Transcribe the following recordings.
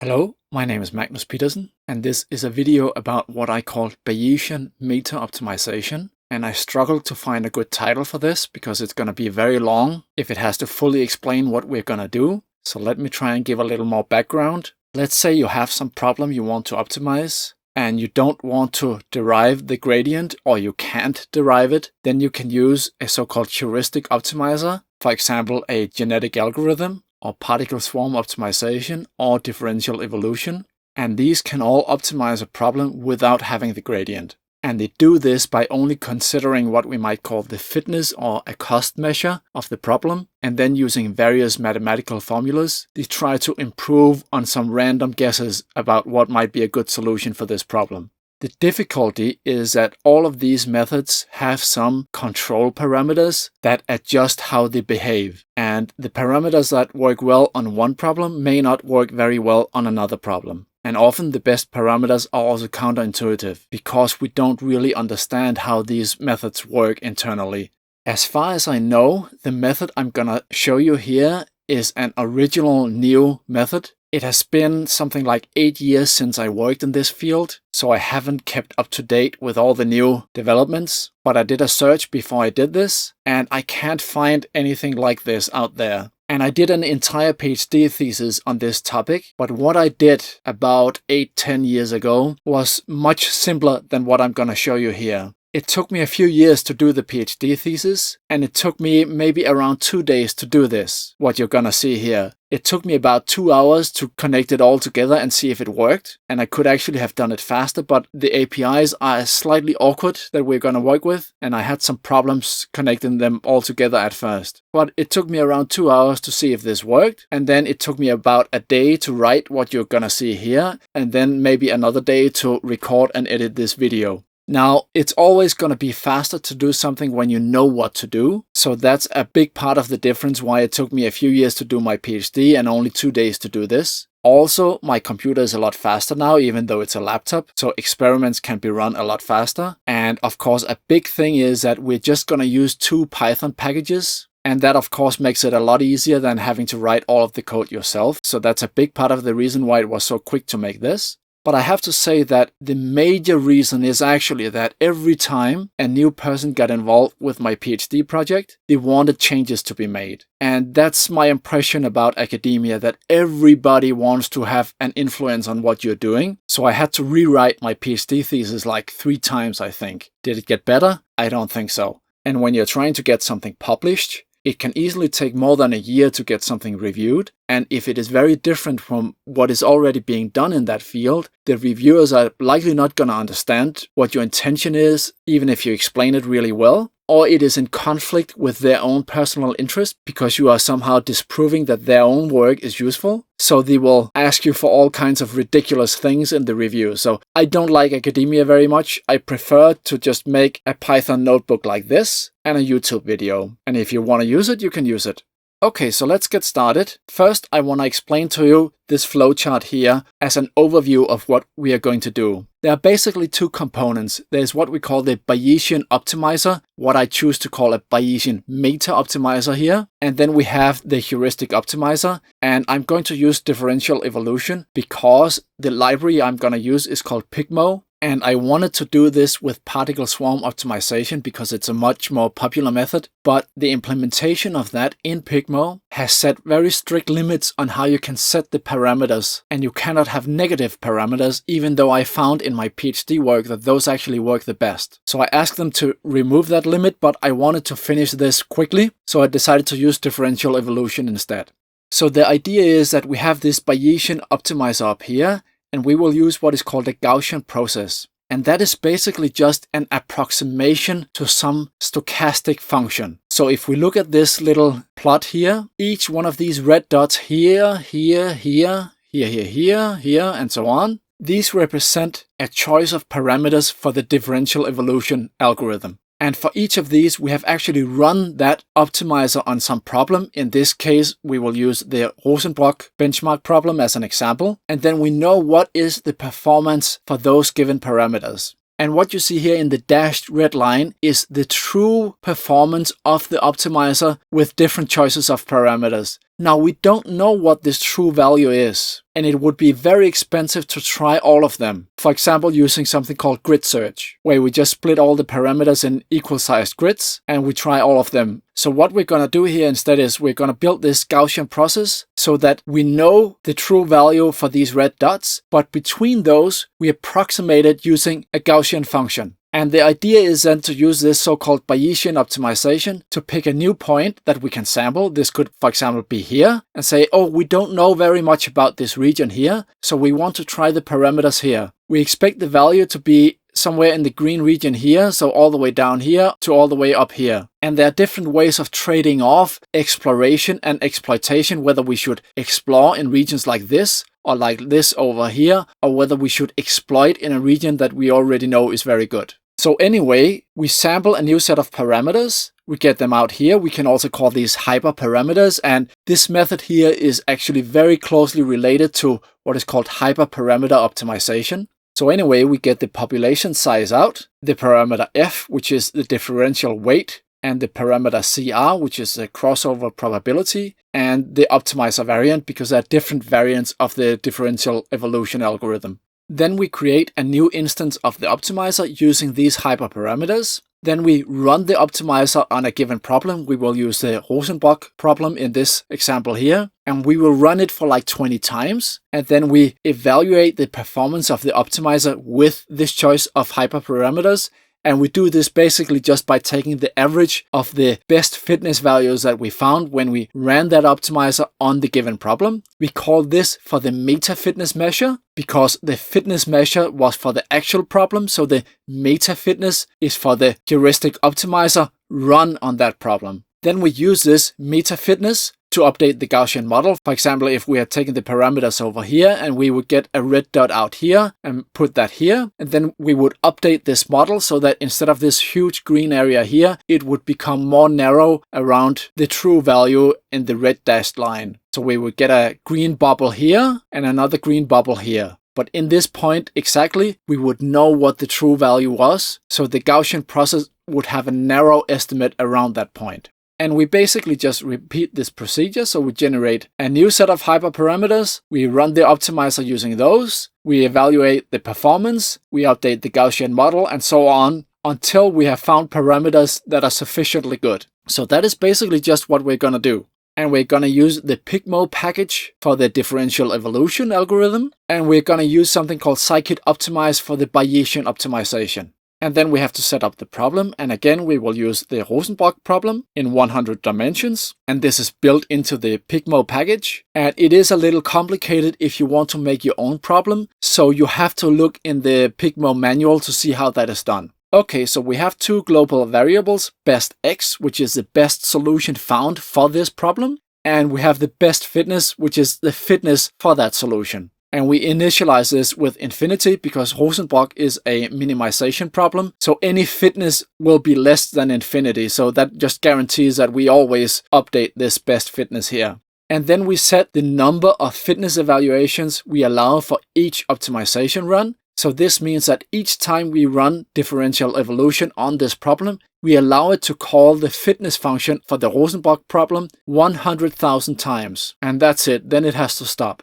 Hello, my name is Magnus Petersen, and this is a video about what I call Bayesian Meta-Optimization. And I struggled to find a good title for this because it's going to be very long if it has to fully explain what we're going to do. So let me try and give a little more background. Let's say you have some problem you want to optimize, and you don't want to derive the gradient, or you can't derive it. Then you can use a so-called heuristic optimizer, for example, a genetic algorithm, or particle swarm optimization, or differential evolution. And these can all optimize a problem without having the gradient. And they do this by only considering what we might call the fitness or a cost measure of the problem, and then using various mathematical formulas, they try to improve on some random guesses about what might be a good solution for this problem. The difficulty is that all of these methods have some control parameters that adjust how they behave. And the parameters that work well on one problem may not work very well on another problem. And often the best parameters are also counterintuitive because we don't really understand how these methods work internally. As far as I know, the method I'm gonna show you here is an original new method. It has been something like 8 years since I worked in this field, so I haven't kept up to date with all the new developments. But I did a search before I did this, and I can't find anything like this out there. And I did an entire PhD thesis on this topic, but what I did about 8-10 years ago was much simpler than what I'm gonna show you here. It took me a few years to do the PhD thesis, and it took me maybe around 2 days to do this, what you're gonna see here. It took me about 2 hours to connect it all together and see if it worked, and I could actually have done it faster, but the APIs are slightly awkward that we're gonna work with, and I had some problems connecting them all together at first. But it took me around 2 hours to see if this worked, and then it took me about a day to write what you're gonna see here, and then maybe another day to record and edit this video. Now, it's always going to be faster to do something when you know what to do. So that's a big part of the difference why it took me a few years to do my PhD and only 2 days to do this. Also, my computer is a lot faster now, even though it's a laptop, so experiments can be run a lot faster. And of course, a big thing is that we're just going to use 2 Python packages. And that, of course, makes it a lot easier than having to write all of the code yourself. So that's a big part of the reason why it was so quick to make this. But I have to say that the major reason is actually that every time a new person got involved with my PhD project, they wanted changes to be made. And that's my impression about academia, that everybody wants to have an influence on what you're doing. So I had to rewrite my PhD thesis like 3 times, I think. Did it get better? I don't think so. And when you're trying to get something published, it can easily take more than a year to get something reviewed. And if it is very different from what is already being done in that field, the reviewers are likely not going to understand what your intention is, even if you explain it really well. Or it is in conflict with their own personal interest because you are somehow disproving that their own work is useful. So they will ask you for all kinds of ridiculous things in the review. So I don't like academia very much. I prefer to just make a Python notebook like this and a YouTube video. And if you want to use it, you can use it. Okay, so let's get started. First, I want to explain to you this flowchart here as an overview of what we are going to do. There are basically 2 components. There's what we call the Bayesian optimizer, what I choose to call a Bayesian Meta-Optimizer here. And then we have the heuristic optimizer. And I'm going to use differential evolution because the library I'm going to use is called Pygmo. And I wanted to do this with particle swarm optimization because it's a much more popular method. But the implementation of that in Pygmo has set very strict limits on how you can set the parameters. And you cannot have negative parameters, even though I found in my PhD work that those actually work the best. So I asked them to remove that limit, but I wanted to finish this quickly. So I decided to use differential evolution instead. So the idea is that we have this Bayesian optimizer up here, and we will use what is called a Gaussian process. And that is basically just an approximation to some stochastic function. So if we look at this little plot here, each one of these red dots here, here, here, here, here, here, here, and so on, these represent a choice of parameters for the differential evolution algorithm. And for each of these, we have actually run that optimizer on some problem. In this case, we will use the Rosenbrock benchmark problem as an example. And then we know what is the performance for those given parameters. And what you see here in the dashed red line is the true performance of the optimizer with different choices of parameters. Now, we don't know what this true value is, and it would be very expensive to try all of them. For example, using something called grid search, where we just split all the parameters in equal-sized grids, and we try all of them. So what we're going to do here instead is we're going to build this Gaussian process so that we know the true value for these red dots, but between those, we approximate it using a Gaussian function. And the idea is then to use this so-called Bayesian optimization to pick a new point that we can sample. This could, for example, be here, and say, oh, we don't know very much about this region here, so we want to try the parameters here. We expect the value to be somewhere in the green region here, so all the way down here to all the way up here. And there are different ways of trading off exploration and exploitation, whether we should explore in regions like this, or like this over here, or whether we should exploit in a region that we already know is very good. So anyway, we sample a new set of parameters, we get them out here. We can also call these hyperparameters, and this method here is actually very closely related to what is called hyperparameter optimization. So anyway, we get the population size out, the parameter f, which is the differential weight, and the parameter CR, which is the crossover probability, and the optimizer variant, because there are different variants of the differential evolution algorithm. Then we create a new instance of the optimizer using these hyperparameters. Then we run the optimizer on a given problem. We will use the Rosenbach problem in this example here, and we will run it for like 20 times. And then we evaluate the performance of the optimizer with this choice of hyperparameters. And we do this basically just by taking the average of the best fitness values that we found when we ran that optimizer on the given problem. We call this for the meta fitness measure because the fitness measure was for the actual problem. So the meta fitness is for the heuristic optimizer run on that problem. Then we use this meta fitness to update the Gaussian model. For example, if we had taken the parameters over here and we would get a red dot out here and put that here, and then we would update this model so that instead of this huge green area here, it would become more narrow around the true value in the red dashed line. So we would get a green bubble here and another green bubble here. But in this point exactly, we would know what the true value was. So the Gaussian process would have a narrow estimate around that point. And we basically just repeat this procedure. So we generate a new set of hyperparameters. We run the optimizer using those. We evaluate the performance. We update the Gaussian model and so on until we have found parameters that are sufficiently good. So that is basically just what we're going to do. And we're going to use the Pygmo package for the differential evolution algorithm. And we're going to use something called scikit-optimize for the Bayesian optimization. And then we have to set up the problem. And again, we will use the Rosenbach problem in 100 dimensions. And this is built into the Pygmo package. And it is a little complicated if you want to make your own problem. So you have to look in the Pygmo manual to see how that is done. Okay, so we have two global variables, best x, which is the best solution found for this problem. And we have the best fitness, which is the fitness for that solution. And we initialize this with infinity because Rosenbach is a minimization problem. So any fitness will be less than infinity. So that just guarantees that we always update this best fitness here. And then we set the number of fitness evaluations we allow for each optimization run. So this means that each time we run differential evolution on this problem, we allow it to call the fitness function for the Rosenbach problem 100,000 times. And that's it. Then it has to stop.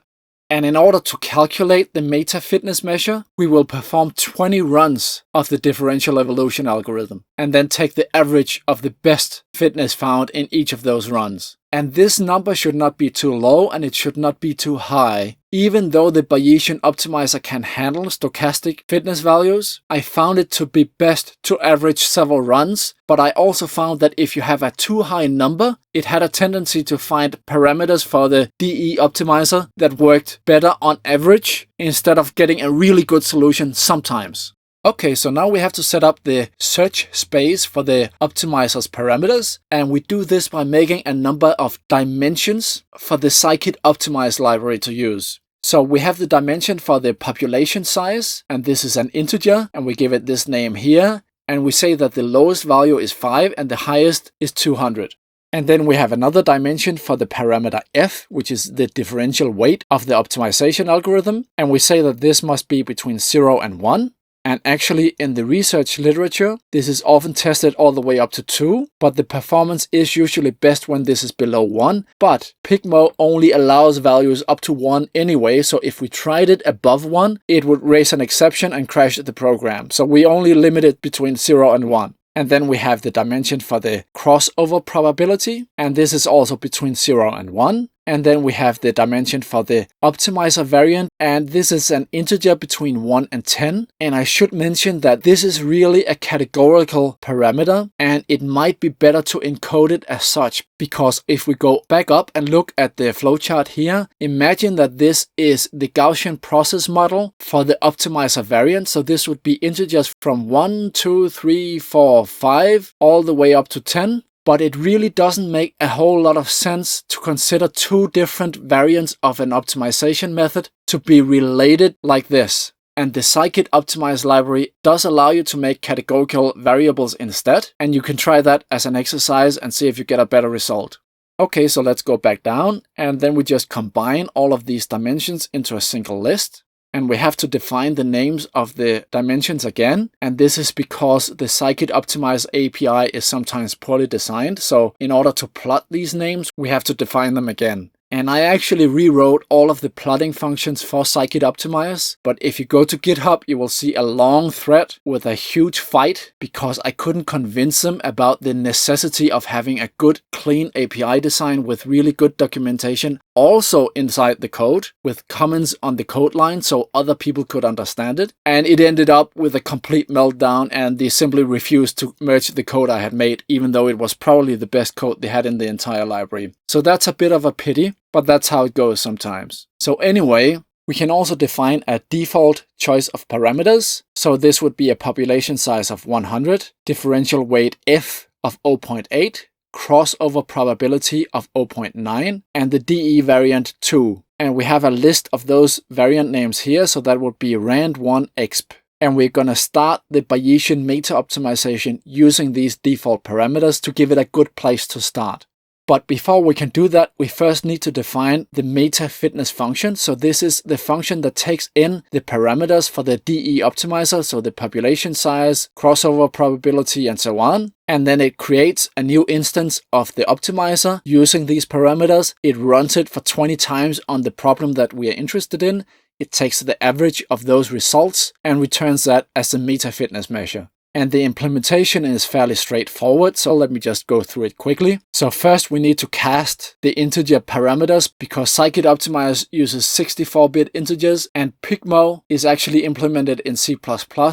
And in order to calculate the meta fitness measure, we will perform 20 runs of the differential evolution algorithm and then take the average of the best fitness found in each of those runs. And this number should not be too low and it should not be too high. Even though the Bayesian optimizer can handle stochastic fitness values, I found it to be best to average several runs, but I also found that if you have a too high number, it had a tendency to find parameters for the DE optimizer that worked better on average instead of getting a really good solution sometimes. Okay, so now we have to set up the search space for the optimizer's parameters, and we do this by making a number of dimensions for the scikit-optimize library to use. So we have the dimension for the population size, and this is an integer, and we give it this name here, and we say that the lowest value is 5 and the highest is 200. And then we have another dimension for the parameter f, which is the differential weight of the optimization algorithm, and we say that this must be between 0 and 1. And actually in the research literature, this is often tested all the way up to 2, but the performance is usually best when this is below 1. But Pygmo only allows values up to 1 anyway, so if we tried it above 1, it would raise an exception and crash the program. So we only limit it between 0 and 1. And then we have the dimension for the crossover probability, and this is also between 0 and 1. And then we have the dimension for the optimizer variant, and this is an integer between 1 and 10. And I should mention that this is really a categorical parameter, and it might be better to encode it as such, because if we go back up and look at the flowchart here, imagine that this is the Gaussian process model for the optimizer variant. So this would be integers from 1, 2, 3, 4, 5, all the way up to 10. But it really doesn't make a whole lot of sense to consider 2 different variants of an optimization method to be related like this. And the scikit-optimize library does allow you to make categorical variables instead, and you can try that as an exercise and see if you get a better result. Okay, so let's go back down, and then we just combine all of these dimensions into a single list. And we have to define the names of the dimensions again. And this is because the scikit-optimize API is sometimes poorly designed. So in order to plot these names, we have to define them again. And I actually rewrote all of the plotting functions for scikit-optimize. But if you go to GitHub, you will see a long thread with a huge fight because I couldn't convince them about the necessity of having a good, clean API design with really good documentation also inside the code with comments on the code line so other people could understand it. And it ended up with a complete meltdown, and they simply refused to merge the code I had made, even though it was probably the best code they had in the entire library. So that's a bit of a pity, but that's how it goes sometimes. So anyway, we can also define a default choice of parameters. So this would be a population size of 100, differential weight f of 0.8, crossover probability of 0.9, and the DE variant 2. And we have a list of those variant names here, so that would be rand1exp. And we're going to start the Bayesian Meta-Optimization using these default parameters to give it a good place to start. But before we can do that, we first need to define the meta fitness function. So this is the function that takes in the parameters for the DE optimizer, so the population size, crossover probability, and so on. And then it creates a new instance of the optimizer using these parameters. It runs it for 20 times on the problem that we are interested in. It takes the average of those results and returns that as a meta fitness measure. And the implementation is fairly straightforward, so let me just go through it quickly. So first we need to cast the integer parameters because scikit-optimize uses 64-bit integers and Pygmo is actually implemented in C++.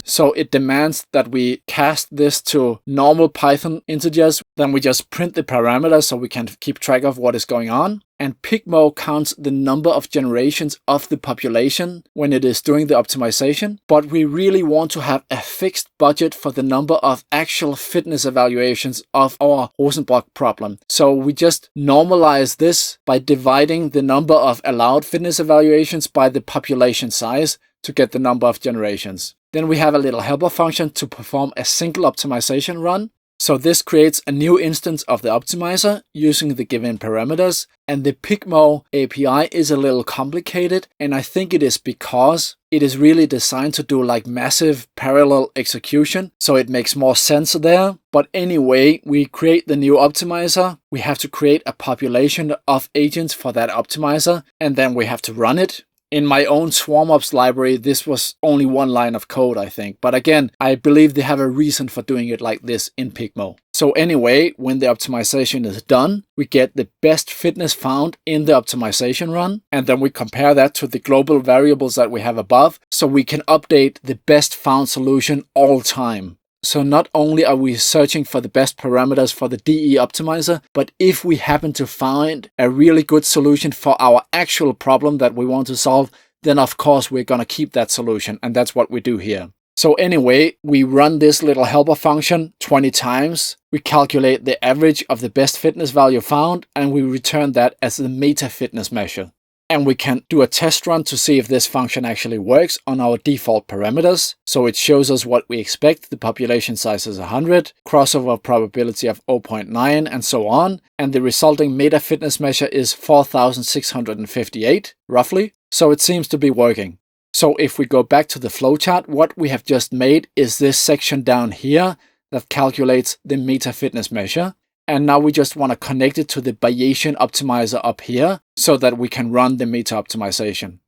So it demands that we cast this to normal Python integers. Then we just print the parameters so we can keep track of what is going on. And Pygmo counts the number of generations of the population when it is doing the optimization. But we really want to have a fixed budget for the number of actual fitness evaluations of our Rosenbrock problem. So we just normalize this by dividing the number of allowed fitness evaluations by the population size to get the number of generations. Then we have a little helper function to perform a single optimization run. So this creates a new instance of the optimizer using the given parameters, and the Pygmo API is a little complicated, and I think it is because it is really designed to do like massive parallel execution, so it makes more sense there. But anyway, we create the new optimizer, we have to create a population of agents for that optimizer, and then we have to run it. In my own SwarmOps library, this was only one line of code, I think. But again, I believe they have a reason for doing it like this in Pygmo. So anyway, when the optimization is done, we get the best fitness found in the optimization run. And then we compare that to the global variables that we have above, so we can update the best found solution all time. So not only are we searching for the best parameters for the DE optimizer, but if we happen to find a really good solution for our actual problem that we want to solve, then of course we're going to keep that solution, and that's what we do here. So anyway, we run this little helper function 20 times, we calculate the average of the best fitness value found, and we return that as the meta fitness measure. And we can do a test run to see if this function actually works on our default parameters. So it shows us what we expect. The population size is 100, crossover probability of 0.9, and so on. And the resulting meta fitness measure is 4,658, roughly. So it seems to be working. So if we go back to the flowchart, what we have just made is this section down here that calculates the meta fitness measure. And now we just want to connect it to the Bayesian optimizer up here so that we can run the meta-optimization.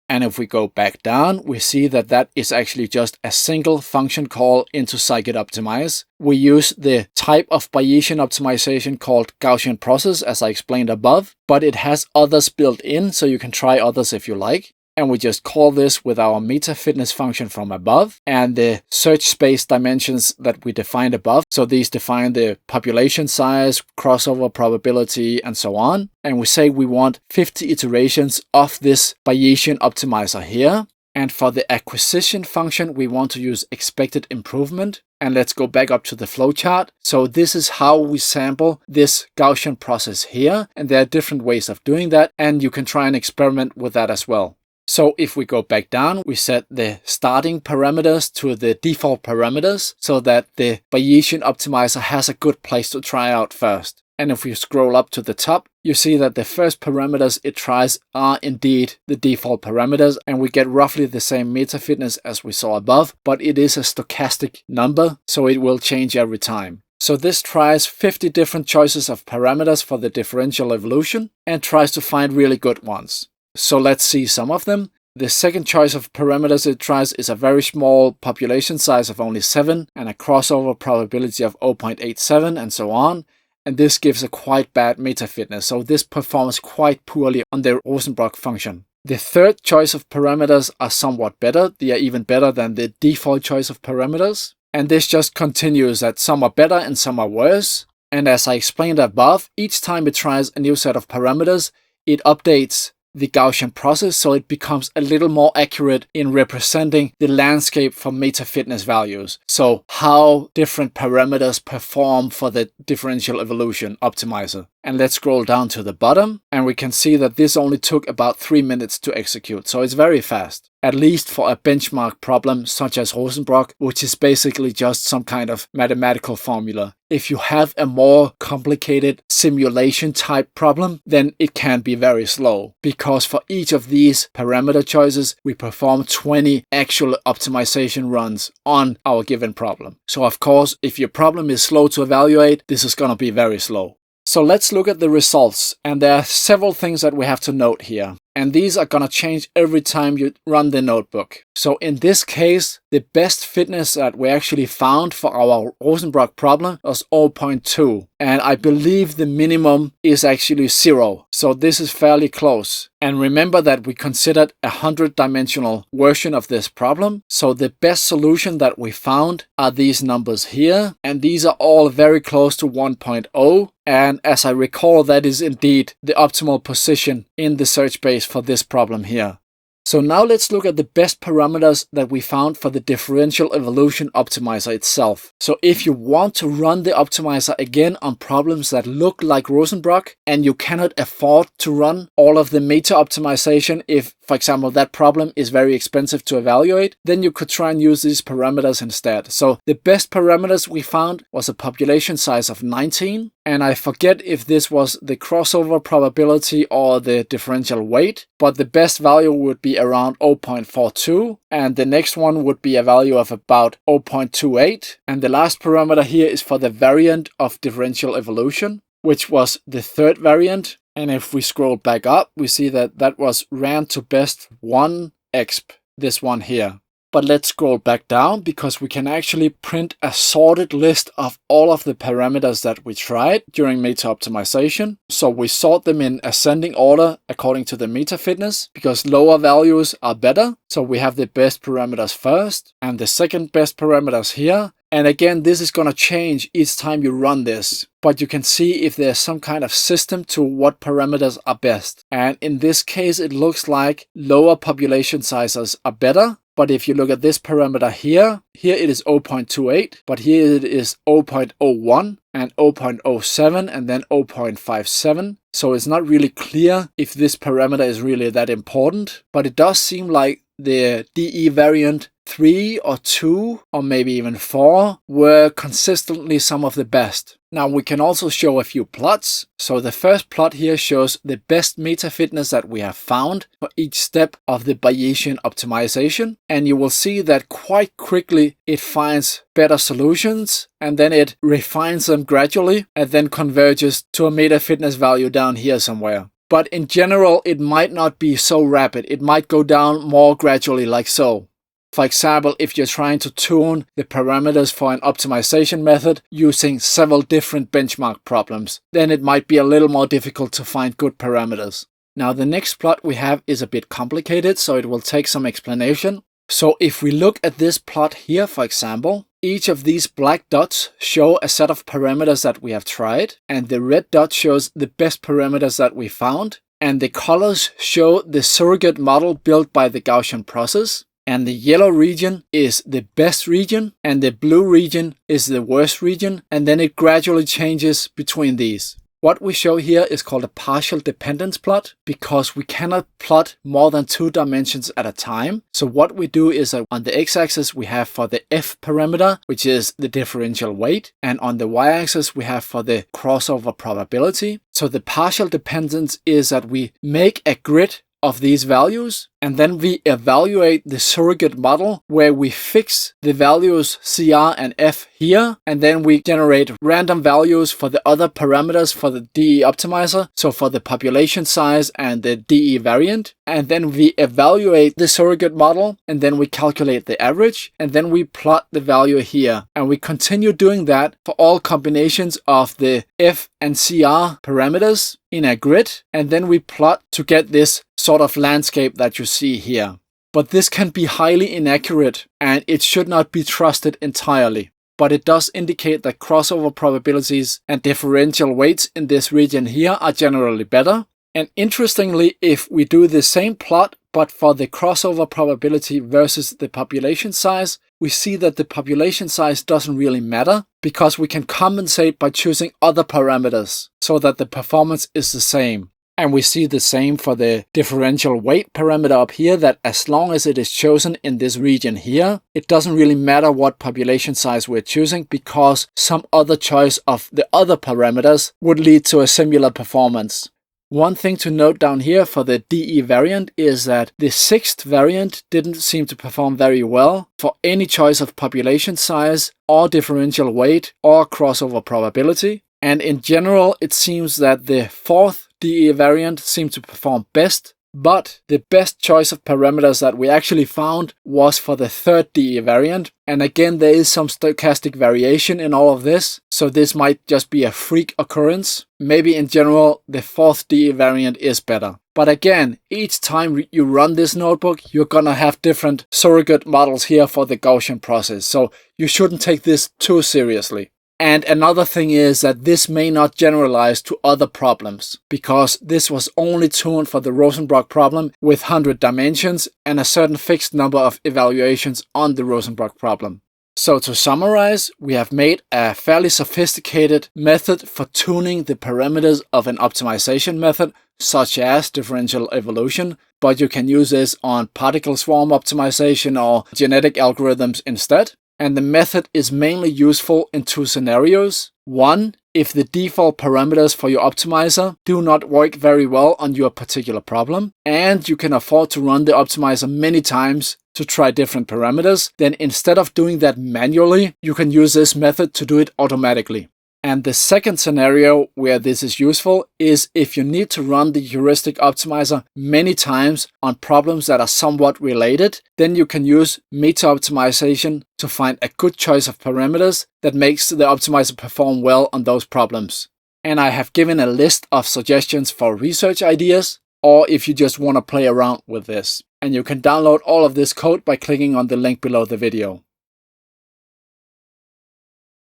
And if we go back down, we see that that is actually just a single function call into scikit-optimize. We use the type of Bayesian optimization called Gaussian Process, as I explained above, but it has others built in, so you can try others if you like. And we just call this with our meta fitness function from above and the search space dimensions that we defined above. So these define the population size, crossover probability, and so on. And we say we want 50 iterations of this Bayesian optimizer here. And for the acquisition function, we want to use expected improvement. And let's go back up to the flowchart. So this is how we sample this Gaussian process here. And there are different ways of doing that. And you can try and experiment with that as well. So if we go back down, we set the starting parameters to the default parameters so that the Bayesian optimizer has a good place to try out first. And if we scroll up to the top, you see that the first parameters it tries are indeed the default parameters, and we get roughly the same meta fitness as we saw above, but it is a stochastic number, so it will change every time. So this tries 50 different choices of parameters for the differential evolution and tries to find really good ones. So let's see some of them. The second choice of parameters it tries is a very small population size of only 7 and a crossover probability of 0.87 and so on. And this gives a quite bad meta fitness, so this performs quite poorly on the Rosenbrock function. The third choice of parameters are somewhat better. They are even better than the default choice of parameters. And this just continues that some are better and some are worse. And as I explained above, each time it tries a new set of parameters, it updates the Gaussian process so it becomes a little more accurate in representing the landscape for meta fitness values. So how different parameters perform for the differential evolution optimizer. And let's scroll down to the bottom and we can see that this only took about 3 minutes to execute. So it's very fast, at least for a benchmark problem such as Rosenbrock, which is basically just some kind of mathematical formula. If you have a more complicated simulation type problem, then it can be very slow, because for each of these parameter choices, we perform 20 actual optimization runs on our given problem. So of course, if your problem is slow to evaluate, this is going to be very slow. So let's look at the results, and there are several things that we have to note here. And these are going to change every time you run the notebook. So in this case, the best fitness that we actually found for our Rosenbrock problem was 0.2. And I believe the minimum is actually 0. So this is fairly close. And remember that we considered a 100-dimensional version of this problem. So the best solution that we found are these numbers here. And these are all very close to 1.0. And as I recall, that is indeed the optimal position in the search space for this problem here. So now let's look at the best parameters that we found for the differential evolution optimizer itself. So if you want to run the optimizer again on problems that look like Rosenbrock and you cannot afford to run all of the meta optimization if, for example, that problem is very expensive to evaluate, then you could try and use these parameters instead. So the best parameters we found was a population size of 19. And I forget if this was the crossover probability or the differential weight, but the best value would be around 0.42, and the next one would be a value of about 0.28. And the last parameter here is for the variant of differential evolution, which was the third variant. And if we scroll back up, we see that that was ran to best 1 exp, this one here. But let's scroll back down because we can actually print a sorted list of all of the parameters that we tried during meta optimization. So we sort them in ascending order according to the meta fitness because lower values are better. So we have the best parameters first and the second best parameters here. And again, this is going to change each time you run this, but you can see if there's some kind of system to what parameters are best. And in this case, it looks like lower population sizes are better. But if you look at this parameter here it is 0.28, but here it is 0.01 and 0.07 and then 0.57. So it's not really clear if this parameter is really that important, but it does seem like the DE variant 3 or 2 or maybe even 4 were consistently some of the best. Now we can also show a few plots. So the first plot here shows the best meta fitness that we have found for each step of the Bayesian optimization. And you will see that quite quickly it finds better solutions and then it refines them gradually and then converges to a meta fitness value down here somewhere. But in general, it might not be so rapid. It might go down more gradually like so. For example, if you're trying to tune the parameters for an optimization method using several different benchmark problems, then it might be a little more difficult to find good parameters. Now the next plot we have is a bit complicated, so it will take some explanation. So if we look at this plot here, for example, each of these black dots show a set of parameters that we have tried, and the red dot shows the best parameters that we found, and the colors show the surrogate model built by the Gaussian process. And the yellow region is the best region, and the blue region is the worst region, and then it gradually changes between these. What we show here is called a partial dependence plot because we cannot plot more than 2 dimensions at a time. So what we do is that on the x-axis we have for the f parameter, which is the differential weight, and on the y-axis we have for the crossover probability. So the partial dependence is that we make a grid of these values, and then we evaluate the surrogate model where we fix the values CR and F here, and then we generate random values for the other parameters for the DE optimizer, so for the population size and the DE variant, and then we evaluate the surrogate model, and then we calculate the average, and then we plot the value here, and we continue doing that for all combinations of the F and CR parameters in a grid, and then we plot to get this sort of landscape that you see here. But this can be highly inaccurate and it should not be trusted entirely. But it does indicate that crossover probabilities and differential weights in this region here are generally better. And interestingly, if we do the same plot but for the crossover probability versus the population size, we see that the population size doesn't really matter because we can compensate by choosing other parameters so that the performance is the same. And we see the same for the differential weight parameter up here, that as long as it is chosen in this region here, it doesn't really matter what population size we're choosing because some other choice of the other parameters would lead to a similar performance. One thing to note down here for the DE variant is that the 6th variant didn't seem to perform very well for any choice of population size or differential weight or crossover probability. And in general, it seems that the 4th DE variant seemed to perform best, but the best choice of parameters that we actually found was for the 3rd DE variant. And again, there is some stochastic variation in all of this, so this might just be a freak occurrence. Maybe in general, the 4th DE variant is better. But again, each time you run this notebook, you're gonna have different surrogate models here for the Gaussian process, so you shouldn't take this too seriously. And another thing is that this may not generalize to other problems, because this was only tuned for the Rosenbrock problem with 100 dimensions and a certain fixed number of evaluations on the Rosenbrock problem. So to summarize, we have made a fairly sophisticated method for tuning the parameters of an optimization method, such as differential evolution, but you can use this on particle swarm optimization or genetic algorithms instead. And the method is mainly useful in 2 scenarios. One, if the default parameters for your optimizer do not work very well on your particular problem, and you can afford to run the optimizer many times to try different parameters, then instead of doing that manually, you can use this method to do it automatically. And the second scenario where this is useful is if you need to run the heuristic optimizer many times on problems that are somewhat related, then you can use meta-optimization to find a good choice of parameters that makes the optimizer perform well on those problems. And I have given a list of suggestions for research ideas, or if you just want to play around with this. And you can download all of this code by clicking on the link below the video.